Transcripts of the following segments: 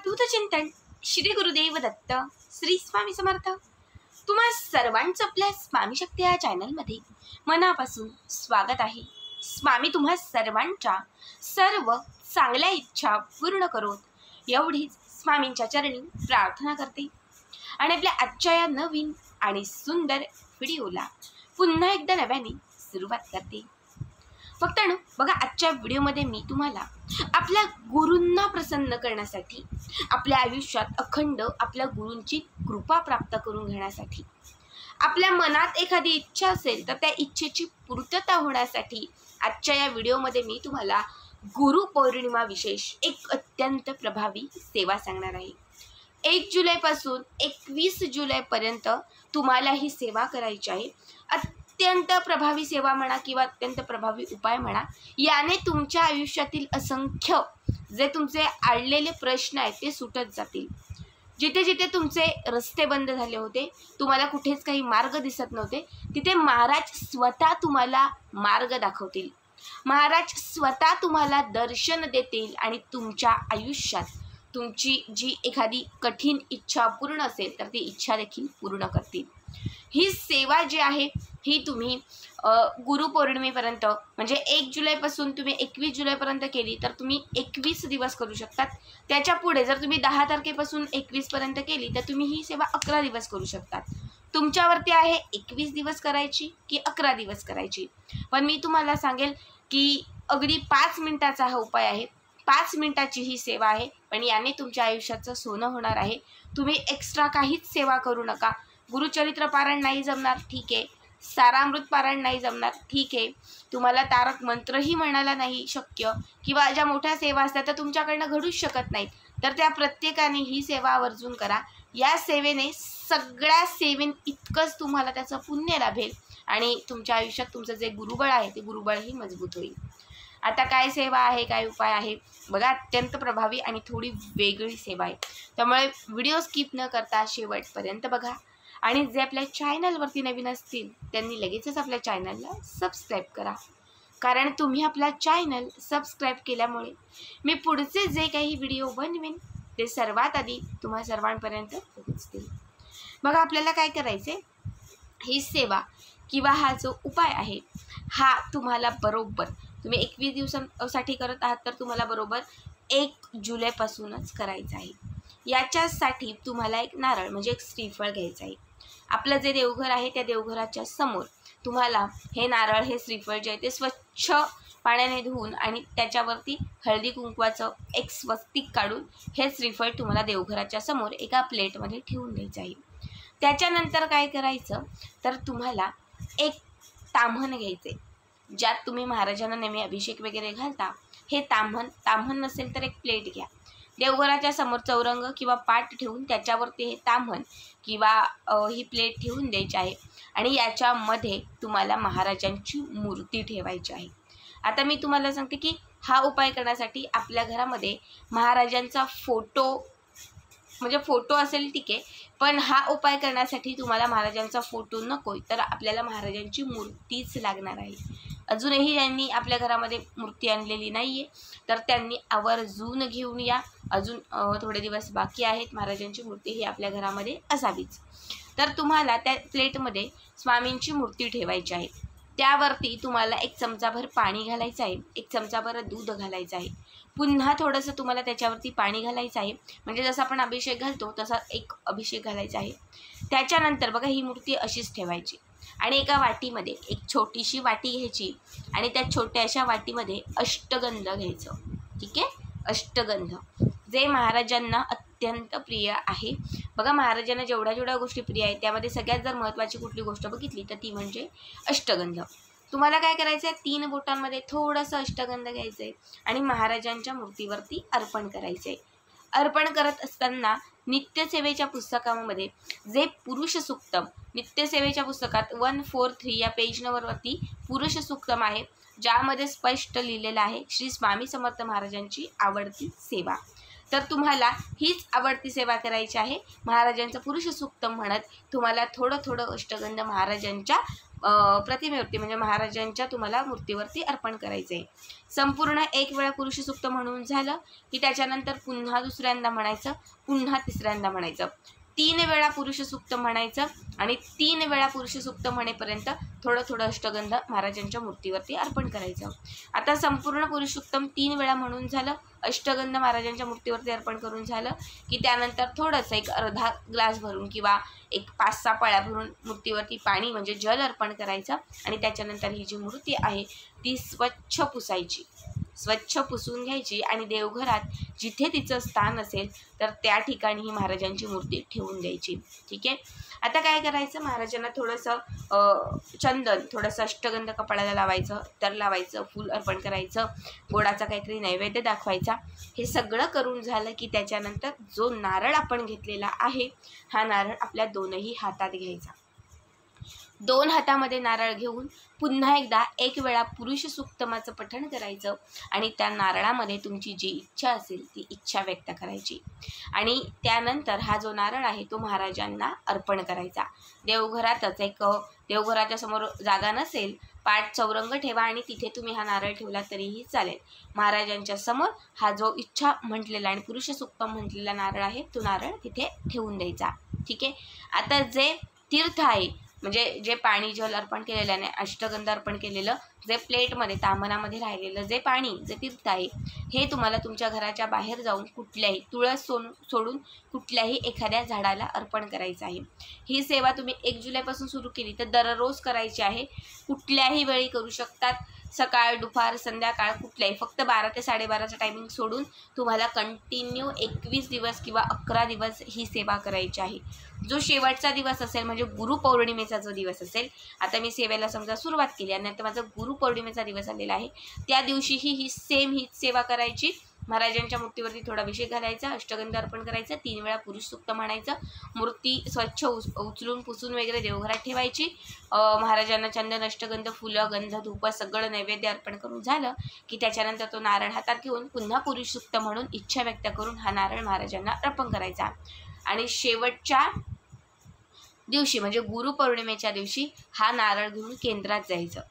अवधूत चिंतन श्री गुरुदेव दत्त श्री स्वामी समर्थ। तुम्हा सर्वांचं आपल्या स्वामी शक्ती या चॅनलमध्ये मनापासून स्वागत आहे। स्वामी तुम्हा सर्वांच्या सर्व चांगल्या इच्छा पूर्ण करोत एवढीच स्वामींच्या चरणी प्रार्थना करते आणि आपल्या आजच्या या नवीन आणि सुंदर व्हिडिओला पुन्हा एकदा नव्याने सुरुवात करते। फक्त बघा, आजच्या व्हिडिओमध्ये मी तुम्हाला आपल्या गुरूंना प्रसन्न करण्यासाठी, आपल्या आयुष्यात अखंड आपल्या गुरूंची कृपा प्राप्त करून घेण्यासाठी, आपल्या मनात एखादी इच्छा असेल तर त्या इच्छेची पूर्तता होण्यासाठी आजच्या या व्हिडिओमध्ये मी तुम्हाला गुरु पौर्णिमा विशेष एक अत्यंत प्रभावी सेवा सांगणार आहे। 1 जुलैपासून 21 जुलैपर्यंत तुम्हाला ही सेवा करायची आहे। अत्यंत प्रभावी सेवा म्हणा किंवा अत्यंत प्रभावी उपाय म्हणा, याने तुमच्या आयुष्यातील असंख्य जे तुमचे अडलेले प्रश्न आहेत ते सुटत जातील। जिथे जिथे तुमचे रस्ते बंद झाले होते, तुम्हाला कुठेच काही मार्ग दिसत नव्हते, तिथे महाराज स्वतः तुम्हाला मार्ग दाखवतील। महाराज स्वतः तुम्हाला दर्शन देतील आणि तुमच्या आयुष्यात तुमची जी एखादी कठीण इच्छा पूर्ण असेल तर ती इच्छा देखील पूर्ण करतील। ही सेवा जी आहे ही तुम्ही गुरुपौर्णिमेपर्यंत म्हणजे 1 जुलैपासून तुम्ही 21 जुलैपर्यंत केली तर तुम्ही 21 दिवस करू शकतात। त्याच्या पुढे जर तुम्ही 10 तारखेपासून 21 पर्यंत केली तर तुम्ही ही सेवा 11 दिवस करू शकतात। तुमच्यावरती आहे 21 दिवस करायची की 11 दिवस करायची। पण मी तुम्हाला सांगेल की अगदी 5 मिनिटाचा हा उपाय आहे, 5 मिनिटाची ही सेवा आहे, पण याने तुमच्या आयुष्याचं सोनं होणार आहे। तुम्ही एक्स्ट्रा काहीच सेवा करू नका। गुरुचरित्र पारायण नाही जमणार, ठीक आहे। सारामृत पारायण नाही जमणार, ठीक आहे। तुम्हाला तारक मंत्रही म्हणायला नाही शक्य किंवा ज्या मोठ्या सेवा असतात त्या तुमच्याकडनं घडूच शकत नाहीत, तर त्या प्रत्येकाने ही सेवा आवर्जून करा। या सेवेने सगळ्या सेवेन इतकंच तुम्हाला त्याचं पुण्य लाभेल आणि तुमच्या आयुष्यात तुमचं जे गुरुबळ आहे ते गुरुबळही मजबूत होईल। आता काय सेवा आहे, काय उपाय आहे बघा, अत्यंत प्रभावी आणि थोडी वेगळी सेवा आहे, त्यामुळे व्हिडिओ स्किप न करता शेवटपर्यंत बघा। आणि जे आपल्या चॅनलवरती नवीन असतील त्यांनी लगेचच आपल्या चॅनलला सबस्क्राईब करा, कारण तुम्ही आपला चॅनल सबस्क्राईब केल्यामुळे मी पुढचे जे काही व्हिडिओ बनवेन ते सर्वात आधी तुम्हा सर्वांपर्यंत पोहोचतील। बघा, आपल्याला काय करायचे, ही सेवा किंवा हा जो उपाय आहे हा तुम्हाला बरोबर तुम्ही 21 दिवसांसाठी करत आहात तर तुम्हाला बरोबर 1 जुलैपासूनच करायचं आहे। याच्यासाठी तुम्हाला एक नारळ म्हणजे एक श्रीफळ घ्यायचं आहे। आपलं जे देवघर आहे त्या देवघराच्या समोर तुम्हाला हे नारळ हे श्रीफळ जे आहे ते स्वच्छ पाण्याने धुवून आणि त्याच्यावरती हळदी कुंकवाचं एक स्वस्तिक काढून हे श्रीफळ तुम्हाला देवघराच्या समोर एका प्लेटमध्ये ठेवून द्यायचं आहे। त्याच्यानंतर काय करायचं तर तुम्हाला एक ताम्हण घ्यायचे, ज्यात तुम्ही महाराजांना नेहमी अभिषेक वगैरे घालता। हे ताम्हण नसेल तर एक प्लेट घ्या, देवघराच्या समोर चौरंग किंवा पाट ठेवून त्याच्यावरती हे ताम्हण किंवा ही प्लेट ठेवून द्यायची आहे आणि याच्यामध्ये तुम्हाला महाराजांची मूर्ती ठेवायची आहे। आता मी तुम्हाला सांगते की हा उपाय करण्यासाठी आपल्या घरामध्ये महाराजांचा फोटो म्हणजे फोटो असेल ठीक आहे, पण हा उपाय करण्यासाठी तुम्हाला महाराजांचा फोटो नकोय, तर आपल्याला महाराजांची मूर्तीच लागणार आहे। अजूनही ज्यांनी आपल्या घरामध्ये मूर्ती आणलेली नाही आहे तर त्यांनी आवर्जून घेऊन या। अजून थोडे दिवस बाकी आहेत, महाराजांची मूर्ती ही आपल्या घरामध्ये असावीच। तर तुम्हाला त्या प्लेटमध्ये स्वामींची मूर्ती ठेवायची आहे, त्यावरती तुम्हाला 1 चमचाभर पाणी घालायचं आहे, 1 चमचाभर दूध घालायचं आहे, पुन्हा थोडंसं तुम्हाला त्याच्यावरती पाणी घालायचं आहे, म्हणजे जसं आपण अभिषेक घालतो तसा एक अभिषेक घालायचा आहे। त्याच्यानंतर बघा ही मूर्ती अशीच ठेवायची आणि एका वाटीमध्ये एक छोटीशी वाटी घ्यायची आणि त्या छोट्याशा वाटीमध्ये अष्टगंध घ्यायचं, ठीक आहे। अष्टगंध जे महाराजांना अत्यंत प्रिय आहे। बघा, महाराजांना जेवढ्या जेवढ्या गोष्टी प्रिय आहेत त्यामध्ये सगळ्यात जर महत्त्वाची कुठली गोष्ट बघितली तर ती म्हणजे अष्टगंध। तुम्हाला काय करायचं आहे, 3 बोटांमध्ये थोडंसं अष्टगंध घ्यायचं आहे आणि महाराजांच्या मूर्तीवरती अर्पण करायचं आहे। अर्पण करत असताना नित्यसेवेच्या पुस्तकामध्ये जे पुरुष सूक्तम, नित्यसेवेच्या पुस्तकात 143 या पेज नंबरवरती पुरुष सूक्तम आहे, ज्यामध्ये स्पष्ट लिहिलेलं आहे श्री स्वामी समर्थ महाराजांची आवडती सेवा। तर तुम्हाला हीच आवडती सेवा करायची आहे. महाराजांचं पुरुष सूक्त म्हणत तुम्हाला थोडं थोडं अष्टगंध महाराजांच्या प्रतिमेवरती म्हणजे महाराजांच्या तुम्हाला मूर्तीवरती अर्पण करायचं आहे. संपूर्ण एक वेळा पुरुष सूक्त म्हणून झालं की त्याच्यानंतर पुन्हा दुसऱ्यांदा म्हणायचं, पुन्हा तिसऱ्यांदा म्हणायचं. 3 वेळा पुरुष सूक्त म्हणायचं आणि 3 वेळा पुरुष सूक्त म्हणेपर्यंत थोडं थोडं अष्टगंध महाराजांच्या मूर्तीवरती अर्पण करायचं. आता संपूर्ण पुरुष सूक्तम 3 वेळा म्हणून झालं, अष्टगंध महाराजांच्या मूर्तीवरती अर्पण करून झालं की त्यानंतर थोडंसं एक अर्धा ग्लास भरून किंवा एक 5-6 पळ्या भरून मूर्तीवरती पाणी म्हणजे जल अर्पण करायचं आणि त्याच्यानंतर ही जी मूर्ती आहे ती स्वच्छ पुसायची, स्वच्छ पुसून घ्यायची आणि देवघरात जिथे तिचं स्थान असेल तर त्या ठिकाणी ही महाराजांची मूर्ती ठेवून द्यायची. ठीक आहे. आता काय करायचं, महाराजांना थोडंसं चंदन, थोडंसं अष्टगंध कपाळाला लावायचं, तर लावायचं, फूल अर्पण करायचं, गोडाचा काहीतरी नैवेद्य दाखवायचा. हे सगळं करून झालं की त्याच्यानंतर जो नारळ आपण घेतलेला आहे हा नारळ आपल्या दोनही हातात घ्यायचा. 2 हातामध्ये नारळ घेऊन पुन्हा एकदा 1 वेळा पुरुष सूक्तमाचं पठण करायचं आणि त्या नारळामध्ये तुमची जी इच्छा असेल ती इच्छा व्यक्त करायची आणि त्यानंतर हा जो नारळ आहे तो महाराजांना अर्पण करायचा. देवघरातच एक देवघराच्या समोर जागा नसेल, पाठ चौरंग ठेवा आणि तिथे तुम्ही हा नारळ ठेवला तरीही चालेल. महाराजांच्या समोर हा जो इच्छा म्हटलेला आणि पुरुष सूक्तम म्हटलेला नारळ आहे तो नारळ तिथे ठेवून द्यायचा. ठीक आहे. आता जे तीर्थ आहे म्हणजे जे पाणी जल अर्पण केलेलं आहे, अष्टगंध अर्पण केलेलं जे प्लेटमध्ये तांबणामध्ये राहिलेलं जे पाणी जे तीर्थ आहे हे तुम्हाला तुमच्या घराच्या बाहेर जाऊन कुठल्याही तुळस सोडून कुठल्याही एखाद्या झाडाला अर्पण करायचं आहे. ही सेवा तुम्ही 1 जुलैपासून सुरू केली तर दररोज करायची आहे. कुठल्याही वेळी करू शकतात, सकाळ दुपार संध्याकाळ कुठल्याही, फक्त 12 ते 12:30चं टायमिंग सोडून तुम्हाला कंटिन्यू 21 दिवस किंवा 11 दिवस ही सेवा करायची आहे. जो शेवटचा दिवस असेल म्हणजे गुरुपौर्णिमेचा जो दिवस असेल, आता मी सेवेला समजा सुरुवात केली आणि आता माझा गुरुपौर्णिमेचा दिवस आलेला आहे, त्या दिवशीही ही सेवा करायची. महाराजांच्या मूर्तीवरती थोडा अभिषेक घालायचा, अष्टगंध अर्पण करायचं, 3 वेळा पुरुष सूक्त म्हणायचं, मूर्ती स्वच्छ उचलून पुसून वगैरे देवघरात ठेवायची. महाराजांना चंदन अष्टगंध फुलं गंध धूप सगळं नैवेद्य अर्पण करून झालं की त्याच्यानंतर तो नारळ हातात घेऊन पुन्हा पुरुष सूक्त म्हणून इच्छा व्यक्त करून हा नारळ महाराजांना अर्पण करायचा आणि शेवटच्या दिवशी म्हणजे गुरुपौर्णिमेच्या दिवशी हा नारळ घेऊन केंद्रात जायचं.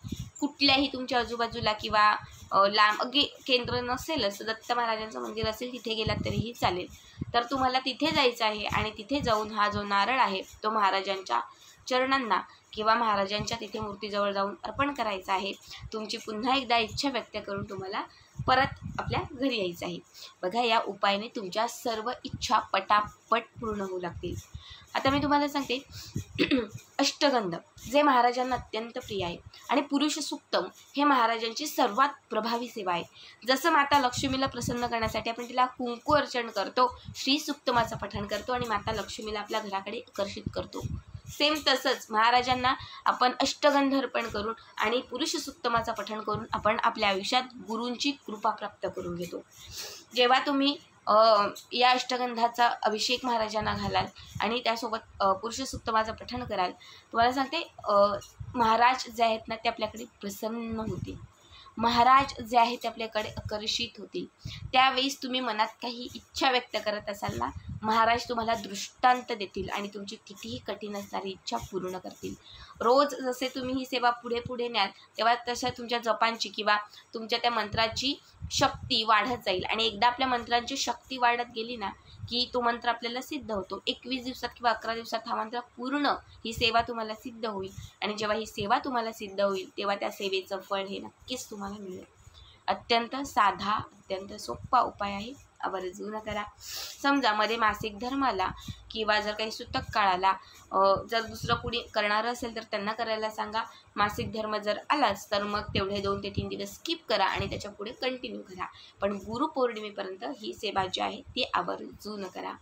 कुठल्याही तुमच्या आजूबाजूला किंवा लांब अगदी केंद्र नसेलच, दत्त महाराजांचं मंदिर असेल तिथे गेलात तरीही चालेल, तर तुम्हाला तिथे जायचं आहे आणि तिथे जाऊन हा जो नारळ आहे तो महाराजांच्या चरणांना किंवा महाराजांच्या तिथे मूर्तीजवळ जाऊन अर्पण करायचा आहे. तुमची पुन्हा एकदा इच्छा व्यक्त करून तुम्हाला परत आपल्या घरी यायचं आहे. बघा, या उपायाने तुमच्या सर्व इच्छा पटापट पूर्ण होऊ लागतील. आता मी तुम्हाला सांगते, अष्टगंध जे महाराजांना अत्यंत प्रिय आहे आणि पुरुष सूक्तम हे महाराजांची सर्वात प्रभावी सेवा आहे. जसं माता लक्ष्मीला प्रसन्न करण्यासाठी आपण तिला कुंकू अर्चन करतो, श्री सूक्तमाचं पठण करतो आणि माता लक्ष्मीला आपल्या घराकडे आकर्षित करतो, सेम तसंच महाराजांना आपण अष्टगंध अर्पण करून आणि पुरुष सूक्तमाचं पठण करून आपण आपल्या आयुष्यात गुरूंची कृपा प्राप्त करून घेतो. जेव्हा तुम्ही या अष्टगंधाचा अभिषेक महाराजांना घालाल आणि त्यासोबत पुरुष सूक्तमाचं पठण कराल, तुम्हाला सांगते महाराज जे आहेत ना ते आपल्याकडे प्रसन्न होतील, महाराज जे आहेत ते आपल्याकडे आकर्षित होतील. त्यावेळेस तुम्ही मनात काही इच्छा व्यक्त करत असाल ना, महाराज तुम्हाला दृष्टांत देतील आणि तुमची कितीही कठीण असणारी इच्छा पूर्ण करतील. रोज जसे तुम्ही ही सेवा पुढे पुढे न्याल तेव्हा तशा तुमच्या जपांची किंवा तुमच्या त्या मंत्राची शक्ती वाढत जाईल आणि एकदा आपल्या मंत्रांची शक्ती वाढत गेली ना की तो मंत्र आपल्याला सिद्ध होतो. 21 दिवसात किंवा 11 दिवसात हा मंत्र पूर्ण ही सेवा तुम्हाला सिद्ध होईल आणि जेव्हा ही सेवा तुम्हाला सिद्ध होईल तेव्हा त्या सेवेचं फळ हे नक्कीच तुम्हाला मिळेल. अत्यंत साधा, अत्यंत सोपा उपाय आहे, आवर्जून करा. समजा मध्ये मासिक धर्माला किंवा जर काही सुतक काळाला जर दुसरं कुणी करणारं असेल तर त्यांना करायला सांगा. मासिक धर्म जर आलाच तर मग तेवढे 2 ते 3 दिवस स्किप करा आणि त्याच्या पुढे कंटिन्यू करा. पण गुरुपौर्णिमेपर्यंत ही सेवा जी आहे ती आवर्जून करा.